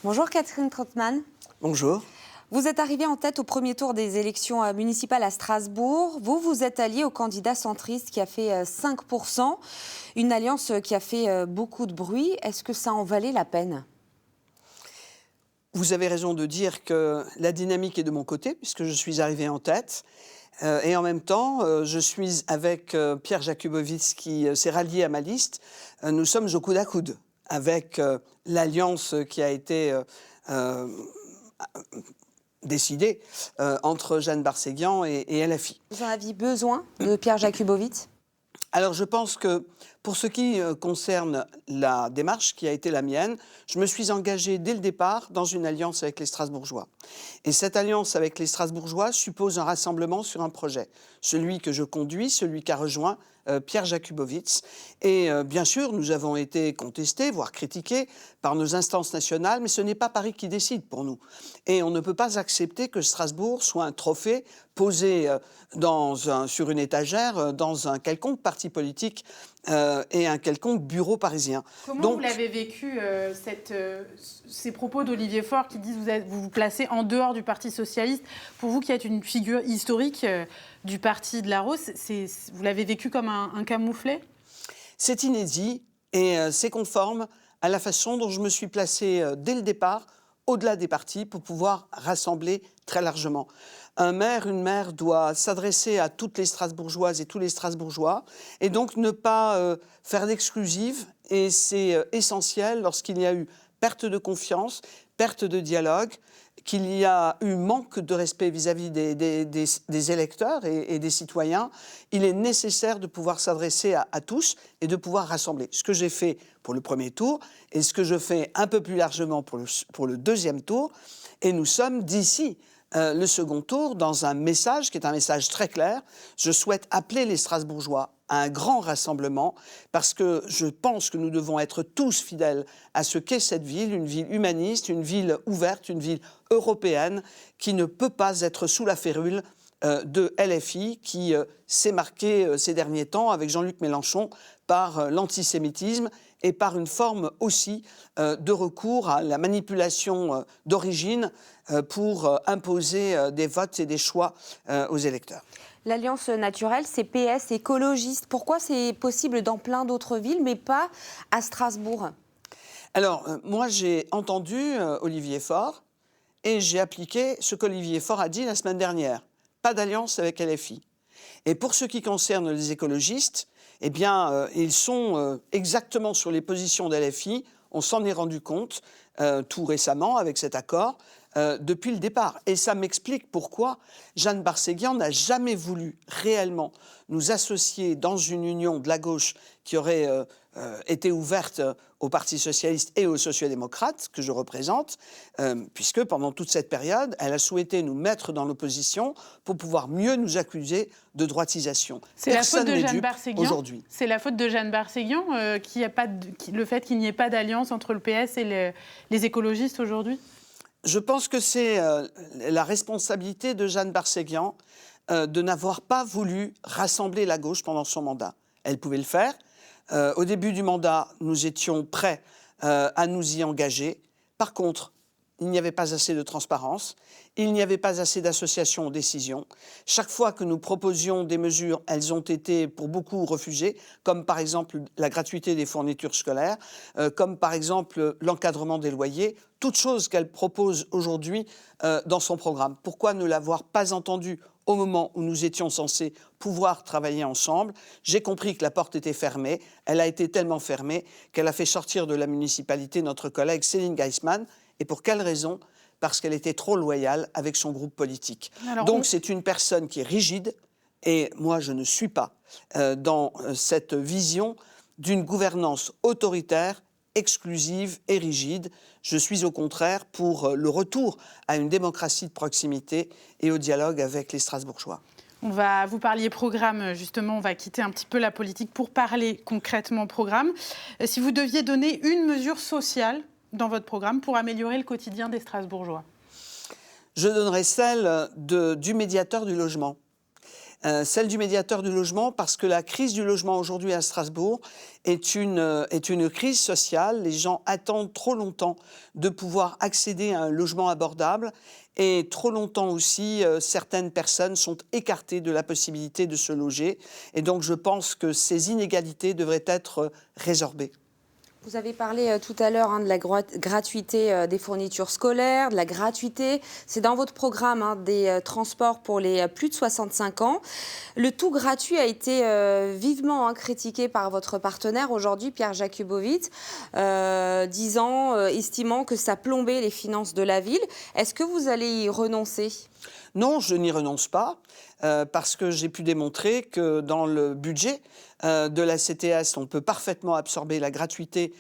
Bonjour Catherine Trautmann. Bonjour. Vous êtes arrivée en tête au premier tour des élections municipales à Strasbourg. Vous êtes alliée au candidat centriste qui a fait 5%, une alliance qui a fait beaucoup de bruit. Est-ce que ça en valait la peine ? Vous avez raison de dire que la dynamique est de mon côté, puisque je suis arrivée en tête. Et en même temps, je suis avec Pierre Jakubowicz qui s'est rallié à ma liste. Nous sommes au coude à coude avec l'alliance qui a été décidée entre Jeanne Barséguian et LFI. Vous en aviez besoin de Pierre Jakubowicz ? Alors je pense que pour ce qui concerne la démarche qui a été la mienne, je me suis engagée dès le départ dans une alliance avec les Strasbourgeois. Et cette alliance avec les Strasbourgeois suppose un rassemblement sur un projet. Celui que je conduis, celui qu'a rejoint Pierre Jakubowicz. Et bien sûr, nous avons été contestés, voire critiqués par nos instances nationales, mais ce n'est pas Paris qui décide pour nous. Et on ne peut pas accepter que Strasbourg soit un trophée posé sur une étagère dans un quelconque parti politique et un quelconque bureau parisien. Comment vous l'avez vécu, ces propos d'Olivier Faure qui disent que vous vous placez en dehors du Parti socialiste? Pour vous qui êtes une figure historique du parti de la Rose, vous l'avez vécu comme un camouflet? C'est inédit et c'est conforme à la façon dont je me suis placée dès le départ, au-delà des partis, pour pouvoir rassembler très largement. Un maire, une maire doit s'adresser à toutes les Strasbourgeoises et tous les Strasbourgeois et donc ne pas faire d'exclusive. Et c'est essentiel lorsqu'il y a eu perte de confiance, perte de dialogue, qu'il y a eu manque de respect vis-à-vis des électeurs et des citoyens. Il est nécessaire de pouvoir s'adresser à tous et de pouvoir rassembler. Ce que j'ai fait pour le premier tour et ce que je fais un peu plus largement pour le deuxième tour. Et nous sommes d'ici le second tour dans un message qui est un message très clair. Je souhaite appeler les Strasbourgeois à un grand rassemblement parce que je pense que nous devons être tous fidèles à ce qu'est cette ville, une ville humaniste, une ville ouverte, une ville européenne qui ne peut pas être sous la férule de LFI qui s'est marqué ces derniers temps avec Jean-Luc Mélenchon par l'antisémitisme et par une forme aussi de recours à la manipulation d'origine pour imposer des votes et des choix aux électeurs. L'Alliance naturelle, c'est PS écologiste. Pourquoi c'est possible dans plein d'autres villes, mais pas à Strasbourg ? Alors, moi, j'ai entendu Olivier Faure et j'ai appliqué ce qu'Olivier Faure a dit la semaine dernière. Pas d'alliance avec LFI. Et pour ce qui concerne les écologistes, eh bien, ils sont exactement sur les positions d'LFI. On s'en est rendu compte tout récemment avec cet accord depuis le départ. Et ça m'explique pourquoi Jeanne Barséguian n'a jamais voulu réellement nous associer dans une union de la gauche qui aurait été ouverte au Parti socialiste et aux sociodémocrates que je représente, puisque pendant toute cette période, elle a souhaité nous mettre dans l'opposition pour pouvoir mieux nous accuser de droitisation. C'est la faute de Jeanne Barséguian aujourd'hui. C'est la faute de Jeanne Barséguian le fait qu'il n'y ait pas d'alliance entre le PS et les écologistes aujourd'hui? Je pense que c'est la responsabilité de Jeanne Barséguian de n'avoir pas voulu rassembler la gauche pendant son mandat. Elle pouvait le faire. Au début du mandat, nous étions prêts à nous y engager. Par contre, il n'y avait pas assez de transparence, il n'y avait pas assez d'association aux décisions. Chaque fois que nous proposions des mesures, elles ont été pour beaucoup refusées, comme par exemple la gratuité des fournitures scolaires, comme par exemple l'encadrement des loyers, toutes choses qu'elle propose aujourd'hui dans son programme. Pourquoi ne l'avoir pas entendue au moment où nous étions censés pouvoir travailler ensemble? J'ai compris que la porte était fermée. Elle a été tellement fermée qu'elle a fait sortir de la municipalité notre collègue Céline Geisman. Et pour quelle raison? Parce qu'elle était trop loyale avec son groupe politique. Donc c'est une personne qui est rigide, et moi je ne suis pas dans cette vision d'une gouvernance autoritaire, exclusive et rigide. Je suis au contraire pour le retour à une démocratie de proximité et au dialogue avec les Strasbourgeois. Vous parliez programme, justement, on va quitter un petit peu la politique pour parler concrètement programme. Si vous deviez donner une mesure sociale dans votre programme pour améliorer le quotidien des Strasbourgeois? Je donnerai celle du médiateur du logement. Celle du médiateur du logement, parce que la crise du logement aujourd'hui à Strasbourg est une crise sociale. Les gens attendent trop longtemps de pouvoir accéder à un logement abordable et trop longtemps aussi, certaines personnes sont écartées de la possibilité de se loger. Et donc je pense que ces inégalités devraient être résorbées. Vous avez parlé tout à l'heure de la gratuité des fournitures scolaires, de la gratuité, c'est dans votre programme, des transports pour les plus de 65 ans. Le tout gratuit a été vivement critiqué par votre partenaire aujourd'hui, Pierre Jakubowicz, estimant que ça plombait les finances de la ville. Est-ce que vous allez y renoncer ? Non, je n'y renonce pas, parce que j'ai pu démontrer que dans le budget de la CTS, on peut parfaitement absorber la gratuité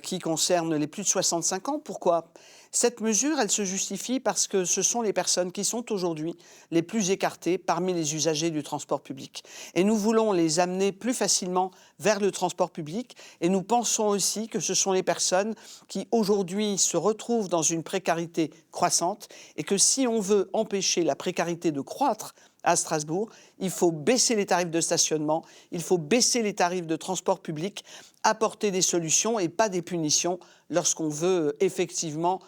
qui concerne les plus de 65 ans. Pourquoi ? Cette mesure, elle se justifie parce que ce sont les personnes qui sont aujourd'hui les plus écartées parmi les usagers du transport public. Et nous voulons les amener plus facilement vers le transport public. Et nous pensons aussi que ce sont les personnes qui aujourd'hui se retrouvent dans une précarité croissante et que si on veut empêcher la précarité de croître à Strasbourg, il faut baisser les tarifs de stationnement, il faut baisser les tarifs de transport public, apporter des solutions et pas des punitions lorsqu'on veut effectivement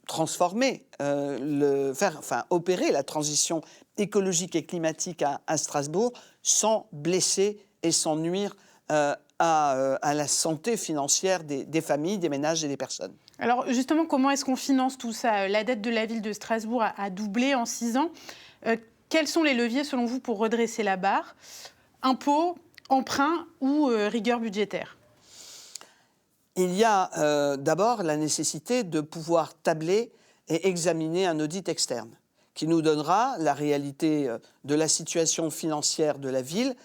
transformer, opérer la transition écologique et climatique à Strasbourg sans blesser et sans nuire à la santé financière des familles, des ménages et des personnes. Alors justement, comment est-ce qu'on finance tout ça ? La dette de la ville de Strasbourg a doublé en 6 ans. Quels sont les leviers, selon vous, pour redresser la barre ? Impôts, emprunts ou rigueur budgétaire ? Il y a d'abord la nécessité de pouvoir tabler et examiner un audit externe qui nous donnera la réalité de la situation financière de la ville.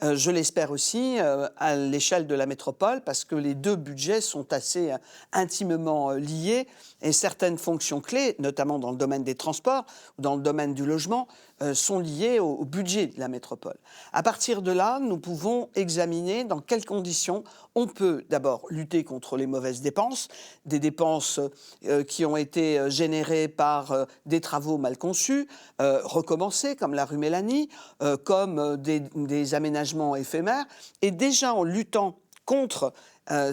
Je l'espère aussi à l'échelle de la métropole, parce que les deux budgets sont assez intimement liés et certaines fonctions clés, notamment dans le domaine des transports ou dans le domaine du logement, sont liées au budget de la métropole. À partir de là, nous pouvons examiner dans quelles conditions on peut d'abord lutter contre les mauvaises dépenses, des dépenses qui ont été générées par des travaux mal conçus, recommencés comme la rue Mélanie, comme des aménagements éphémères. Et déjà en luttant contre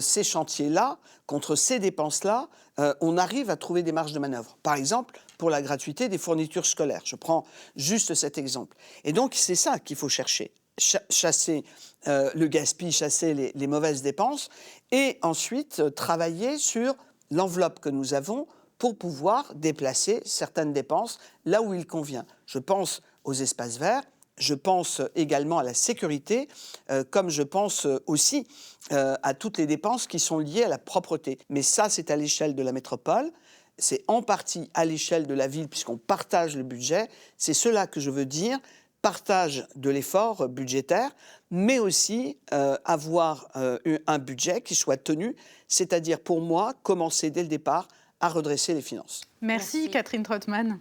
ces chantiers-là, contre ces dépenses-là, on arrive à trouver des marges de manœuvre. Par exemple, pour la gratuité des fournitures scolaires. Je prends juste cet exemple. Et donc, c'est ça qu'il faut chercher. Chasser le gaspillage, chasser les mauvaises dépenses et ensuite travailler sur l'enveloppe que nous avons pour pouvoir déplacer certaines dépenses là où il convient. Je pense aux espaces verts, je pense également à la sécurité, comme je pense aussi à toutes les dépenses qui sont liées à la propreté. Mais ça, c'est à l'échelle de la métropole. C'est en partie à l'échelle de la ville, puisqu'on partage le budget. C'est cela que je veux dire, partage de l'effort budgétaire, mais aussi avoir un budget qui soit tenu, c'est-à-dire pour moi, commencer dès le départ à redresser les finances. Merci. Catherine Trottmann.